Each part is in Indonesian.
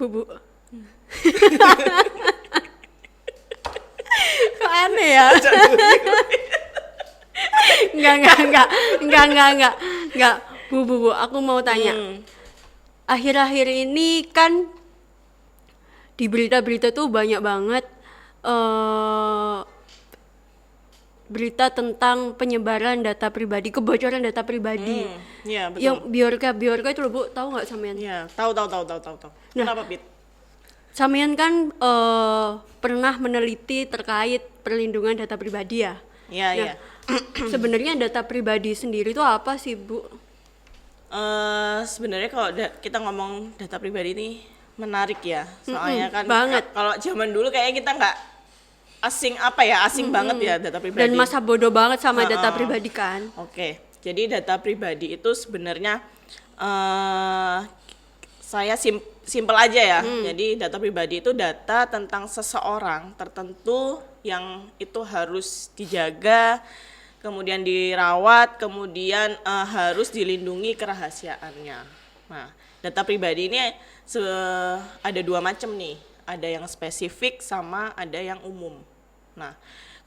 Bu. Kok aneh ya? Enggak. Bu, aku mau tanya. Akhir-akhir ini kan di berita-berita tuh banyak banget berita tentang penyebaran data pribadi, kebocoran data pribadi. Iya, betul. Yang Bjorka itu loh, Bu, tahu nggak sampean? Iya, tahu. Nah, Kenapa, Pit? Sampean kan pernah meneliti terkait perlindungan data pribadi ya? Iya, Nah, iya. sebenarnya data pribadi sendiri itu apa sih, Bu? Sebenarnya kalau kita ngomong data pribadi ini menarik ya. Soalnya kan banget. kalau zaman dulu kayaknya kita nggak asing banget ya data pribadi. Dan masa bodoh banget sama data pribadi kan? Oke, jadi data pribadi itu sebenarnya saya simpel aja ya. Jadi data pribadi itu data tentang seseorang tertentu yang itu harus dijaga, kemudian dirawat, kemudian harus dilindungi kerahasiaannya. Nah, data pribadi ini ada dua macam nih. Ada yang spesifik sama ada yang umum. Nah,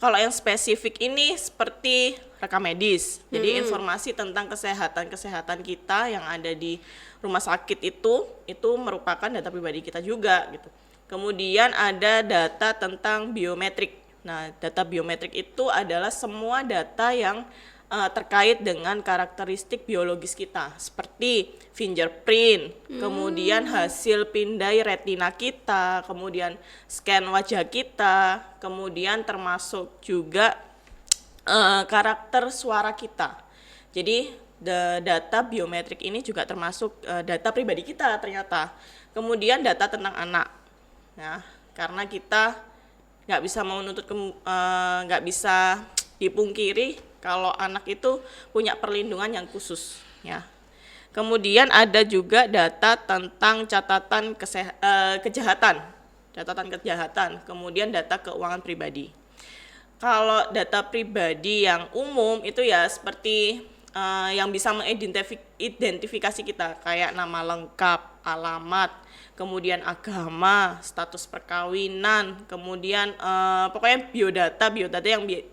kalau yang spesifik ini seperti rekam medis. Jadi informasi tentang kesehatan kita yang ada di rumah sakit itu merupakan data pribadi kita juga gitu. Kemudian ada data tentang biometrik. Nah, data biometrik itu adalah semua data yang terkait dengan karakteristik biologis kita, seperti fingerprint, kemudian hasil pindai retina kita, kemudian scan wajah kita, kemudian termasuk juga karakter suara kita. Jadi data biometrik ini juga termasuk data pribadi kita ternyata. Kemudian data tentang anak, ya, karena kita nggak bisa dipungkiri kalau anak itu punya perlindungan yang khusus, ya. Kemudian ada juga data tentang catatan kejahatan, kemudian data keuangan pribadi. Kalau data pribadi yang umum itu ya seperti yang bisa mengidentifikasi kita, kayak nama lengkap, alamat, kemudian agama, status perkawinan, kemudian pokoknya biodata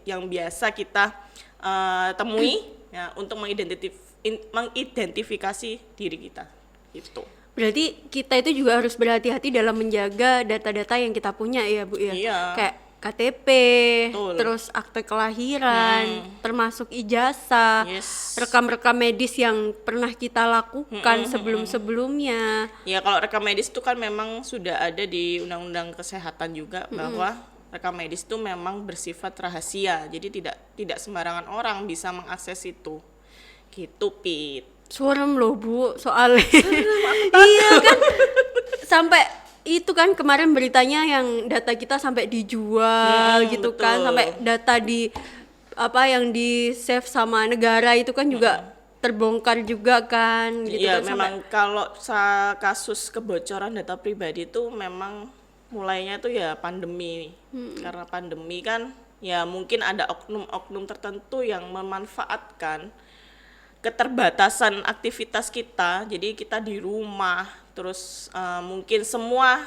yang biasa kita temui ya untuk mengidentifikasi diri kita gitu. Berarti kita itu juga harus berhati-hati dalam menjaga data-data yang kita punya ya, Bu ya. Iya. Kayak KTP, Betul. terus akte kelahiran, termasuk ijazah, Yes. rekam-rekam medis yang pernah kita lakukan sebelum-sebelumnya. Ya, kalau rekam medis itu kan memang sudah ada di Undang-Undang Kesehatan juga bahwa rekam medis itu memang bersifat rahasia. Jadi tidak sembarangan orang bisa mengakses itu. Gitu, Pit. Serem loh, Bu, soalnya. Iya kan, sampai itu kan kemarin beritanya yang data kita sampai dijual gitu betul. kan, sampai data yang di save sama negara itu kan juga terbongkar juga kan gitu Iya, kan. memang kalau kasus kebocoran data pribadi itu memang mulainya tuh ya pandemi. Karena pandemi kan ya mungkin ada oknum-oknum tertentu yang memanfaatkan keterbatasan aktivitas kita. Jadi kita di rumah, terus mungkin semua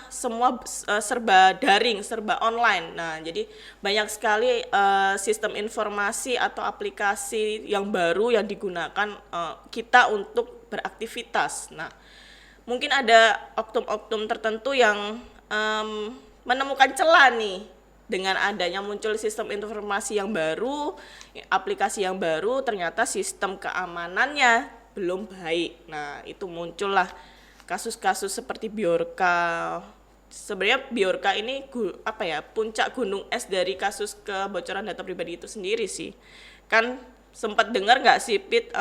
serba daring, serba online. Nah, jadi banyak sekali sistem informasi atau aplikasi yang baru yang digunakan kita untuk beraktivitas. Nah, mungkin ada oknum-oknum tertentu yang menemukan celah nih dengan adanya muncul sistem informasi yang baru, aplikasi yang baru, ternyata sistem keamanannya belum baik. Nah, itu muncullah kasus-kasus seperti Bjorka. Sebenarnya Bjorka ini puncak gunung es dari kasus kebocoran data pribadi itu sendiri sih. Kan sempat dengar nggak sih, Pit,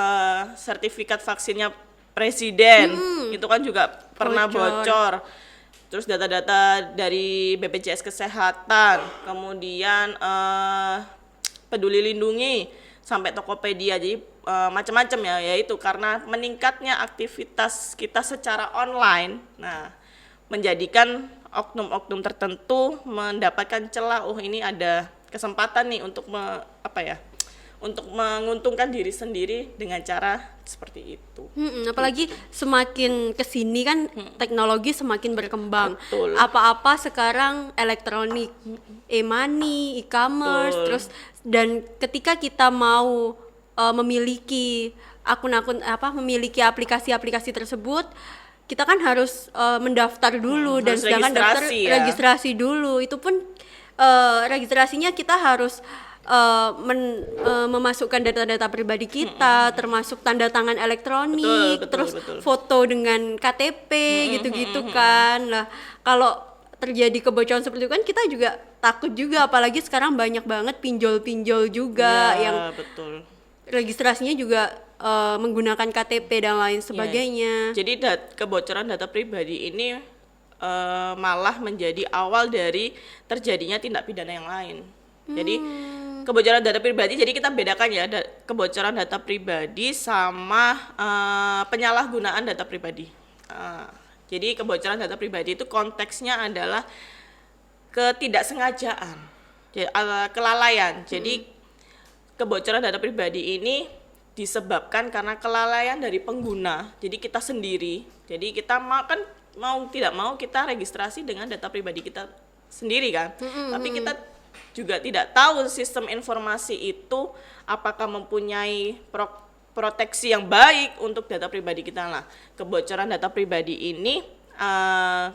sertifikat vaksinnya presiden itu kan juga pernah bocor. Terus data-data dari BPJS Kesehatan, kemudian Peduli Lindungi, sampai Tokopedia. Jadi macam-macam ya, yaitu karena meningkatnya aktivitas kita secara online. Nah, menjadikan oknum-oknum tertentu mendapatkan celah, ini ada kesempatan nih untuk untuk menguntungkan diri sendiri dengan cara seperti itu. Apalagi semakin kesini kan teknologi semakin berkembang. Betul. Apa-apa sekarang elektronik, e-money, e-commerce, Betul. terus dan ketika kita mau memiliki akun-akun memiliki aplikasi-aplikasi tersebut, kita kan harus mendaftar dulu dan harus sedangkan daftar registrasi ya. registrasi dulu. Itu pun registrasinya kita harus memasukkan data-data pribadi kita, termasuk tanda tangan elektronik, Betul, terus betul. foto dengan KTP gitu-gitu kan. Nah, kalau terjadi kebocoran seperti itu kan kita juga takut juga, apalagi sekarang banyak banget pinjol-pinjol juga Ya, yang betul. registrasinya juga menggunakan KTP dan lain sebagainya. Jadi kebocoran data pribadi ini malah menjadi awal dari terjadinya tindak pidana yang lain. Jadi kebocoran data pribadi, jadi kita bedakan ya kebocoran data pribadi sama penyalahgunaan data pribadi. Jadi kebocoran data pribadi itu konteksnya adalah ketidaksengajaan, kelalaian. Jadi kebocoran data pribadi ini disebabkan karena kelalaian dari pengguna. Jadi kita sendiri. Jadi kita mau tidak mau kita registrasi dengan data pribadi kita sendiri kan. Tapi kita juga tidak tahu sistem informasi itu apakah mempunyai proteksi yang baik untuk data pribadi kita lah. Kebocoran data pribadi ini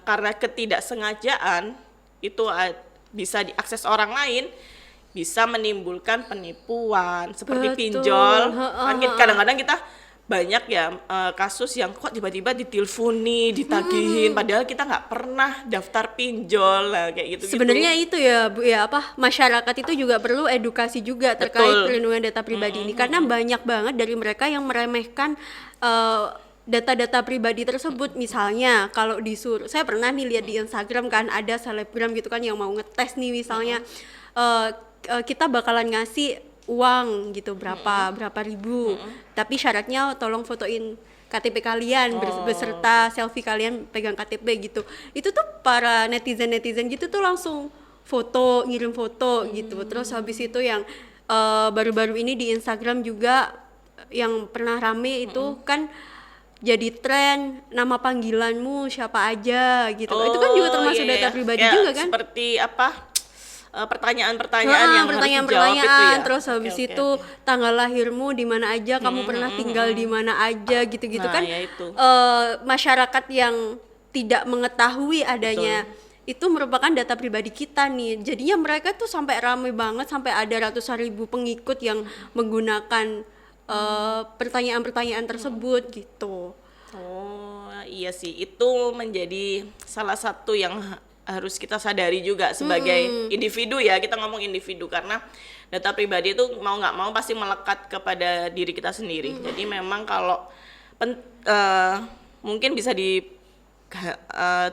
karena ketidaksengajaan itu bisa diakses orang lain, bisa menimbulkan penipuan seperti Betul. pinjol. Kan kadang-kadang kita banyak ya kasus yang kok tiba-tiba diteleponi, ditagihin, padahal kita nggak pernah daftar pinjol lah kayak gitu. Sebenarnya itu ya Bu ya, masyarakat itu juga perlu edukasi juga terkait Betul. perlindungan data pribadi ini, karena banyak banget dari mereka yang meremehkan data-data pribadi tersebut. Misalnya kalau disuruh, saya pernah nih lihat di Instagram kan ada selebgram gitu kan yang mau ngetes nih misalnya kita bakalan ngasih uang gitu berapa ribu, tapi syaratnya tolong fotoin KTP kalian beserta selfie kalian pegang KTP gitu. Itu tuh para netizen gitu tuh langsung ngirim foto gitu. Terus habis itu yang baru-baru ini di Instagram juga yang pernah rame itu kan jadi tren nama panggilanmu siapa aja gitu. Itu kan juga termasuk data pribadi juga kan? Seperti pertanyaan-pertanyaan yang harus dijawab itu ya. Terus habis itu tanggal lahirmu di mana aja, kamu pernah tinggal di mana aja gitu-gitu kan. Ya itu. Masyarakat yang tidak mengetahui adanya itu merupakan data pribadi kita nih. Jadinya mereka tuh sampai ramai banget, sampai ada ratusan ribu pengikut yang menggunakan pertanyaan-pertanyaan tersebut gitu. Oh iya sih, itu menjadi salah satu yang harus kita sadari juga sebagai individu ya. Kita ngomong individu karena data pribadi itu mau nggak mau pasti melekat kepada diri kita sendiri. Jadi memang kalau mungkin bisa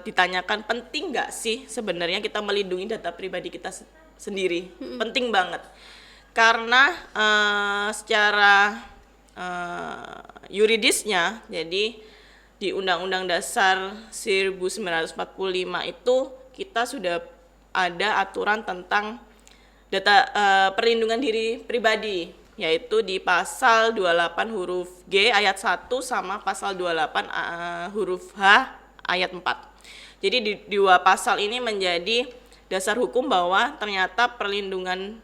ditanyakan penting nggak sih sebenarnya kita melindungi data pribadi kita sendiri. Penting banget karena secara yuridisnya, jadi di Undang-Undang Dasar 1945 itu kita sudah ada aturan tentang data perlindungan diri pribadi, yaitu di pasal 28 huruf G ayat 1 sama pasal 28 huruf H ayat 4. Jadi di dua pasal ini menjadi dasar hukum bahwa ternyata perlindungan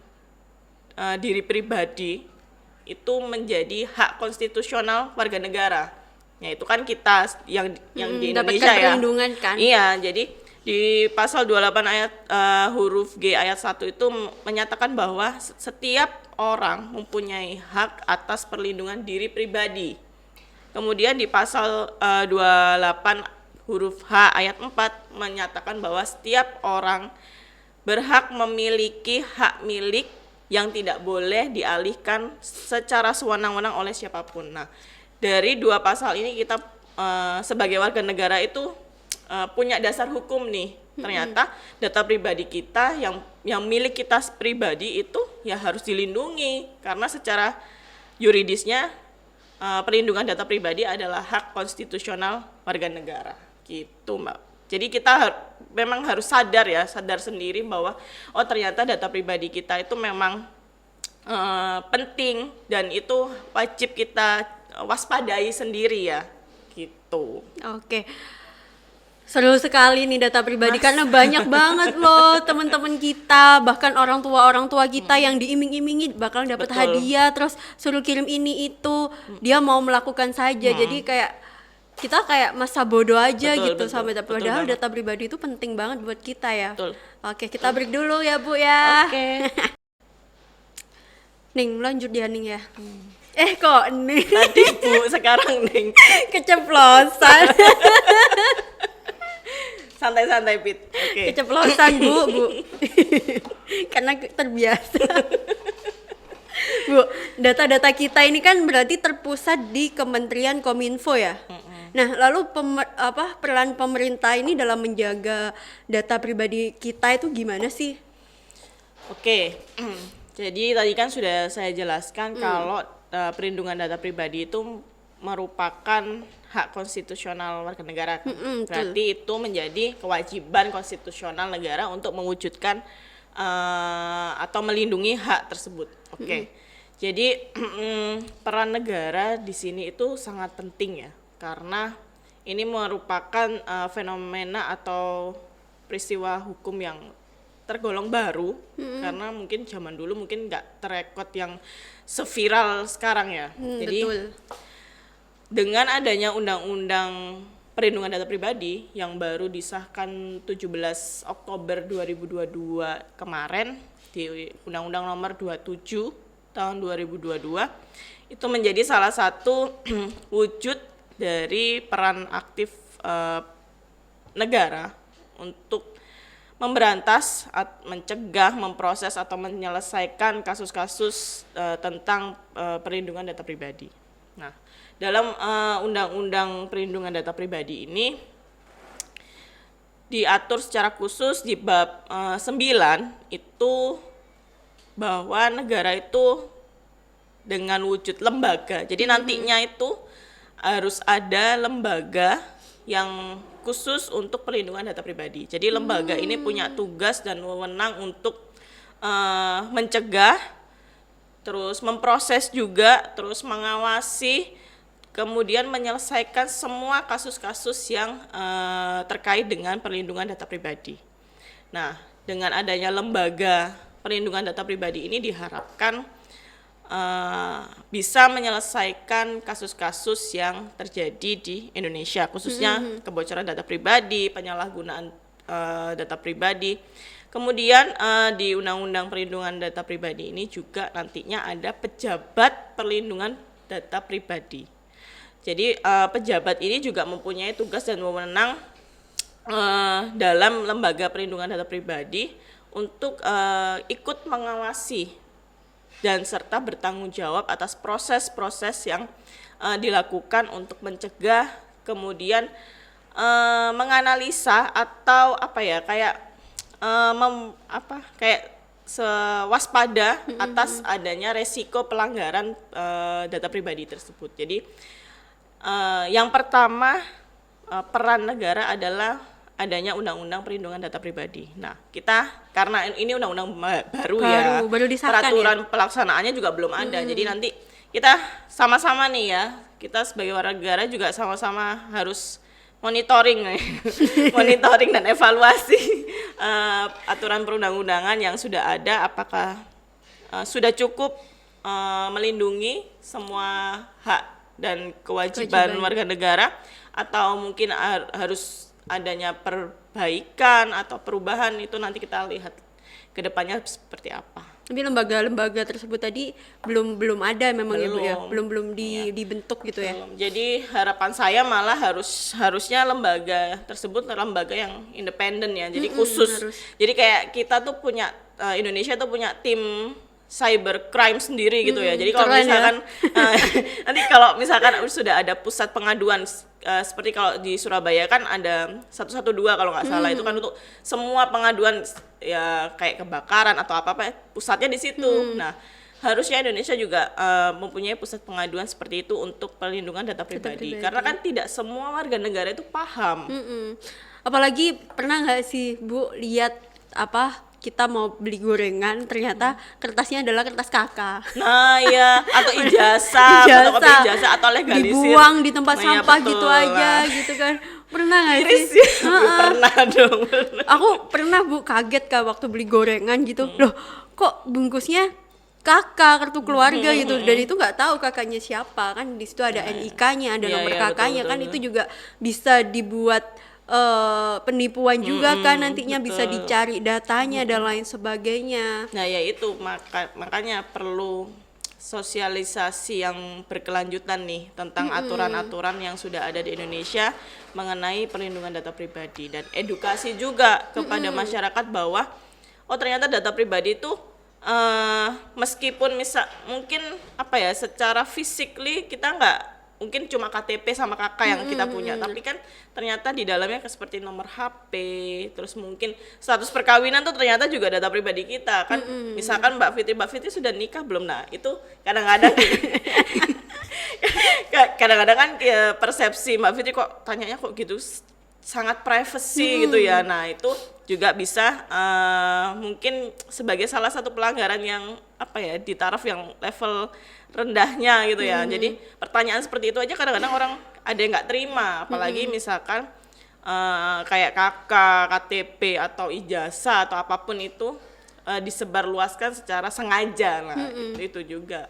diri pribadi itu menjadi hak konstitusional warga negara. Ya itu kan kita yang di Indonesia ya. Perlindungan kan? Iya, jadi di pasal 28 ayat huruf G ayat 1 itu menyatakan bahwa setiap orang mempunyai hak atas perlindungan diri pribadi. Kemudian di pasal 28 huruf H ayat 4 menyatakan bahwa setiap orang berhak memiliki hak milik yang tidak boleh dialihkan secara sewenang-wenang oleh siapapun. Nah, dari dua pasal ini kita sebagai warga negara itu punya dasar hukum nih. Ternyata data pribadi kita yang milik kita pribadi itu ya harus dilindungi karena secara yuridisnya perlindungan data pribadi adalah hak konstitusional warga negara. Gitu, Mbak. Jadi kita memang harus sadar sendiri bahwa ternyata data pribadi kita itu memang penting dan itu wajib kita waspadai sendiri ya, gitu. Oke. Seru sekali nih data pribadi karena banyak banget loh teman-teman kita, bahkan orang tua kita yang diiming-imingi bakal dapat Betul. hadiah, terus suruh kirim ini itu, dia mau melakukan saja. Jadi kayak kita kayak masa bodoh aja Betul, gitu betul. sama data. Betul Padahal banget. data pribadi itu penting banget buat kita ya. Betul. Oke, kita break dulu ya Bu ya. Oke. Ning, lanjut ya Ning ya. Kok Ning Tadi Bu, sekarang Ning. keceplosan. Santai-santai Pit. Oke. Keceplosan Bu. Karena terbiasa. Bu, data-data kita ini kan berarti terpusat di Kementerian Kominfo ya. Nah, lalu peran pemerintah ini dalam menjaga data pribadi kita itu gimana sih? Oke. Jadi tadi kan sudah saya jelaskan kalau perlindungan data pribadi itu merupakan hak konstitusional warga negara. betul. Berarti itu menjadi kewajiban konstitusional negara untuk mewujudkan atau melindungi hak tersebut. Oke. Jadi peran negara di sini itu sangat penting ya, karena ini merupakan fenomena atau peristiwa hukum yang tergolong baru, karena mungkin zaman dulu mungkin nggak terekod yang seviral sekarang ya. Jadi Betul. dengan adanya undang-undang perlindungan data pribadi yang baru disahkan 17 Oktober 2022 kemarin di Undang-Undang Nomor 27 tahun 2022, itu menjadi salah satu wujud dari peran aktif negara untuk memberantas, mencegah, memproses atau menyelesaikan kasus-kasus tentang perlindungan data pribadi. Nah, dalam Undang-Undang Perlindungan Data Pribadi ini diatur secara khusus di bab 9 itu bahwa negara itu dengan wujud lembaga. Jadi nantinya itu harus ada lembaga yang khusus untuk perlindungan data pribadi. Jadi lembaga ini punya tugas dan wewenang untuk mencegah, terus memproses juga, terus mengawasi, kemudian menyelesaikan semua kasus-kasus yang terkait dengan perlindungan data pribadi. Nah, dengan adanya lembaga perlindungan data pribadi ini diharapkan bisa menyelesaikan kasus-kasus yang terjadi di Indonesia, khususnya kebocoran data pribadi, penyalahgunaan data pribadi. Kemudian di Undang-Undang Perlindungan Data Pribadi ini juga nantinya ada pejabat perlindungan data pribadi. Jadi pejabat ini juga mempunyai tugas dan wewenang dalam lembaga perlindungan data pribadi untuk ikut mengawasi dan serta bertanggung jawab atas proses-proses yang dilakukan untuk mencegah, kemudian menganalisa atau kayak sewaspada atas adanya resiko pelanggaran data pribadi tersebut. Jadi yang pertama peran negara adalah adanya Undang-Undang Perlindungan Data Pribadi. Nah, kita karena ini undang-undang baru disahkan peraturan pelaksanaannya juga belum ada. Jadi nanti kita sama-sama nih ya, kita sebagai warga negara juga sama-sama harus monitoring dan evaluasi aturan perundang-undangan yang sudah ada, apakah sudah cukup melindungi semua hak dan kewajiban warga negara, atau mungkin harus adanya perbaikan atau perubahan. Itu nanti kita lihat ke depannya seperti apa. Tapi lembaga-lembaga tersebut tadi belum ada memang ya Bu ya, belum dibentuk gitu ya. Jadi harapan saya malah harusnya lembaga tersebut lembaga yang independen ya. Jadi khusus. Jadi kayak kita tuh punya Indonesia tuh punya tim cybercrime sendiri gitu ya. Jadi kalau misalkan nanti kalau misalkan sudah ada pusat pengaduan seperti kalau di Surabaya kan ada 112 kalau nggak salah, itu kan untuk semua pengaduan ya kayak kebakaran atau apa-apa pusatnya di situ. Nah, harusnya Indonesia juga mempunyai pusat pengaduan seperti itu untuk perlindungan data pribadi. Karena kan tidak semua warga negara itu paham. Apalagi pernah nggak sih Bu lihat kita mau beli gorengan ternyata kertasnya adalah kertas kakak. Nah iya, atau ijazah, fotokopi ijazah atau legalisir dibuang di tempat nah, ya, sampah betul. gitu aja Nah, gitu kan. Pernah nggak miris sih? ya. Pernah dong. Aku pernah Bu kaget Kak waktu beli gorengan gitu. Loh, kok bungkusnya kakak, kartu keluarga gitu. Dan itu nggak tahu kakaknya siapa kan. Di situ ada NIK-nya, ada Iya, nomor iya, kakaknya betul, kan. betul. Itu juga bisa dibuat penipuan juga kan, nantinya bisa betul. dicari datanya dan lain sebagainya. Nah ya itu makanya perlu sosialisasi yang berkelanjutan nih tentang aturan-aturan yang sudah ada di Indonesia mengenai perlindungan data pribadi, dan edukasi juga kepada masyarakat bahwa oh ternyata data pribadi itu meskipun mungkin apa ya secara physically kita nggak mungkin cuma KTP sama KK yang kita punya, tapi kan ternyata di dalamnya seperti nomor HP, terus mungkin status perkawinan tuh ternyata juga data pribadi kita kan. Misalkan Mbak Fitri sudah nikah belum, nah itu kadang-kadang kadang-kadang kan persepsi Mbak Fitri kok tanyanya kok gitu sangat privacy gitu ya. Nah itu juga bisa mungkin sebagai salah satu pelanggaran yang apa ya di taraf yang level rendahnya gitu ya. Jadi pertanyaan seperti itu aja kadang-kadang orang ada yang nggak terima, apalagi misalkan kayak KK, KTP atau ijazah atau apapun itu disebarluaskan secara sengaja. Nah itu juga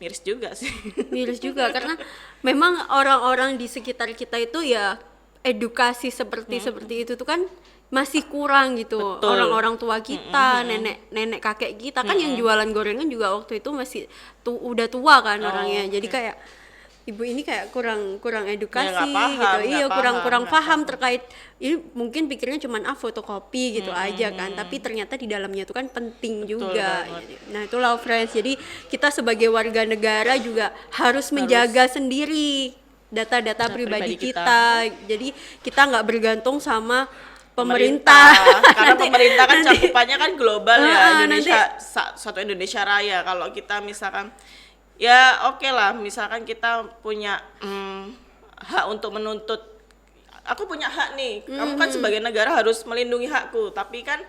miris juga sih. Miris juga karena memang orang-orang di sekitar kita itu ya edukasi seperti itu tuh kan masih kurang gitu. Betul. Orang-orang tua kita, nenek kakek kita kan yang jualan gorengan juga waktu itu masih udah tua kan orangnya. Jadi kayak ibu ini kayak kurang edukasi Ya, paham, gitu. Iya, kurang paham paham. terkait ini, mungkin pikirnya cuman fotokopi gitu aja kan. Tapi ternyata di dalamnya itu kan penting juga. banget. Nah, itulah friends. Jadi kita sebagai warga negara juga harus menjaga sendiri data-data pribadi kita. Jadi kita nggak bergantung sama pemerintah. Karena pemerintah kan cakupannya kan global ya, Indonesia nanti, satu Indonesia Raya. Kalau kita misalkan ya oke lah, misalkan kita punya hak untuk menuntut, aku punya hak nih, kamu kan sebagai negara harus melindungi hakku, tapi kan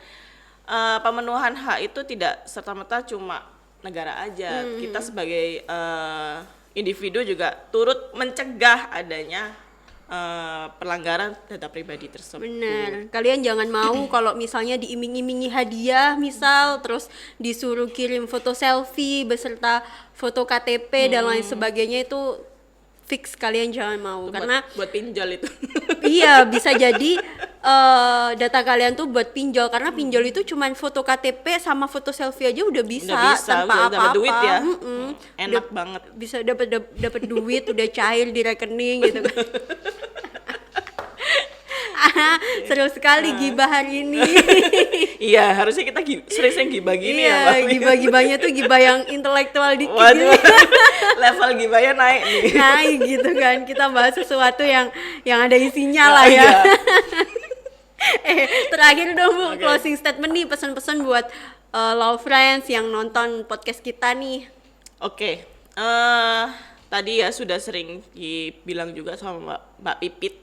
pemenuhan hak itu tidak serta-merta cuma negara aja. Kita sebagai individu juga turut mencegah adanya pelanggaran data pribadi tersebut. bener, kalian jangan mau kalau misalnya diiming-imingi hadiah misal, terus disuruh kirim foto selfie beserta foto KTP dan lain sebagainya, itu fix kalian jangan mau. Karena buat pinjol itu. iya, bisa jadi data kalian tuh buat pinjol, karena pinjol itu cuman foto KTP sama foto selfie aja udah bisa, Udah bisa, tanpa udah dapat apa-apa. duit ya. Enak Udah banget. Bisa dapat duit, udah cair di rekening gitu kan. Seru sekali gibah hari ini. Iya, harusnya kita sering-sering gibah gini ya, Iya, Mbak. gibah-gibahnya tuh gibah yang intelektual dikit Waduh, gitu. level gibahnya naik nih. Naik gitu kan, kita bahas sesuatu yang ada isinya Oh, lah ya. iya. Terakhir dong Bu, Oke. closing statement nih, pesan-pesan buat Law Friends yang nonton podcast kita nih. Oke, tadi ya sudah sering dibilang juga sama Mbak Pipit.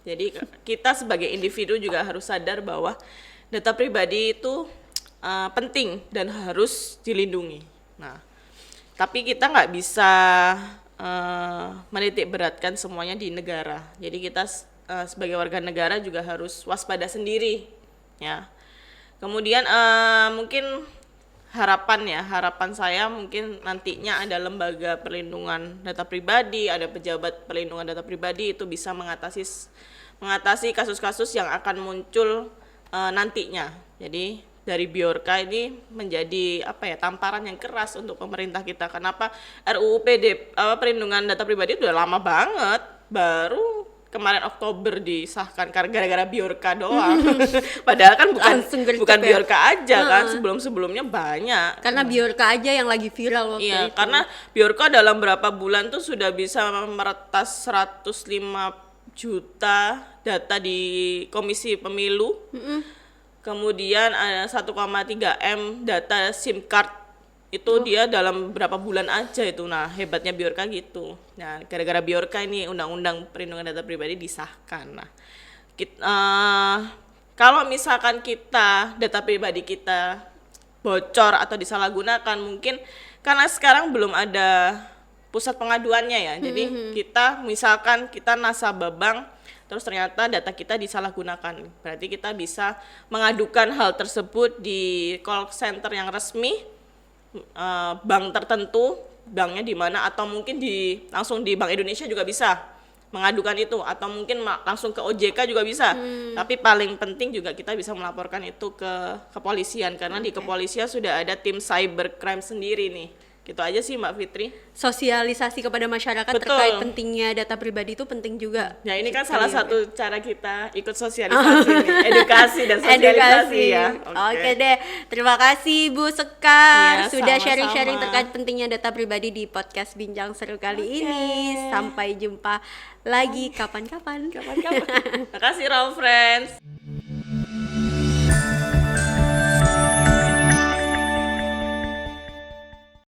Jadi kita sebagai individu juga harus sadar bahwa data pribadi itu penting dan harus dilindungi. Nah, tapi kita nggak bisa menitik beratkan semuanya di negara. Jadi kita sebagai warga negara juga harus waspada sendiri, ya. Kemudian mungkin harapan saya mungkin nantinya ada lembaga perlindungan data pribadi, ada pejabat perlindungan data pribadi itu bisa mengatasi kasus-kasus yang akan muncul nantinya. Jadi dari Bjorka ini menjadi tamparan yang keras untuk pemerintah kita. Kenapa RUU perlindungan data pribadi udah lama banget, baru kemarin Oktober disahkan gara-gara Bjorka doang. Padahal kan bukan Bjorka aja kan, sebelum-sebelumnya banyak. Karena Bjorka aja yang lagi viral waktu Iya, itu. karena Bjorka dalam berapa bulan tuh sudah bisa meretas 105 juta data di Komisi Pemilu. Kemudian ada 1,3 M data SIM card itu dia dalam berapa bulan aja itu. Nah, hebatnya Bjorka gitu. Nah, gara-gara Bjorka ini undang-undang perlindungan data pribadi disahkan. Nah, kalau misalkan data pribadi kita bocor atau disalahgunakan, mungkin karena sekarang belum ada pusat pengaduannya ya. Jadi kita nasabah bank terus ternyata data kita disalahgunakan. Berarti kita bisa mengadukan hal tersebut di call center yang resmi bank tertentu, banknya di mana, atau mungkin langsung di Bank Indonesia juga bisa mengadukan itu, atau mungkin langsung ke OJK juga bisa. Tapi paling penting juga kita bisa melaporkan itu ke kepolisian, karena di kepolisian sudah ada tim cybercrime sendiri nih. Gitu aja sih Mbak Fitri. Sosialisasi kepada masyarakat Betul. terkait pentingnya data pribadi itu penting juga. Ya ini kan salah satu cara kita ikut sosialisasi nih, edukasi dan sosialisasi Edukasi. ya. Oke deh, terima kasih Bu Sekar Ya, sudah sama-sama. sharing-sharing terkait pentingnya data pribadi di podcast Bincang Seru kali ini. Sampai jumpa lagi kapan-kapan. Terima kasih Raw Friends.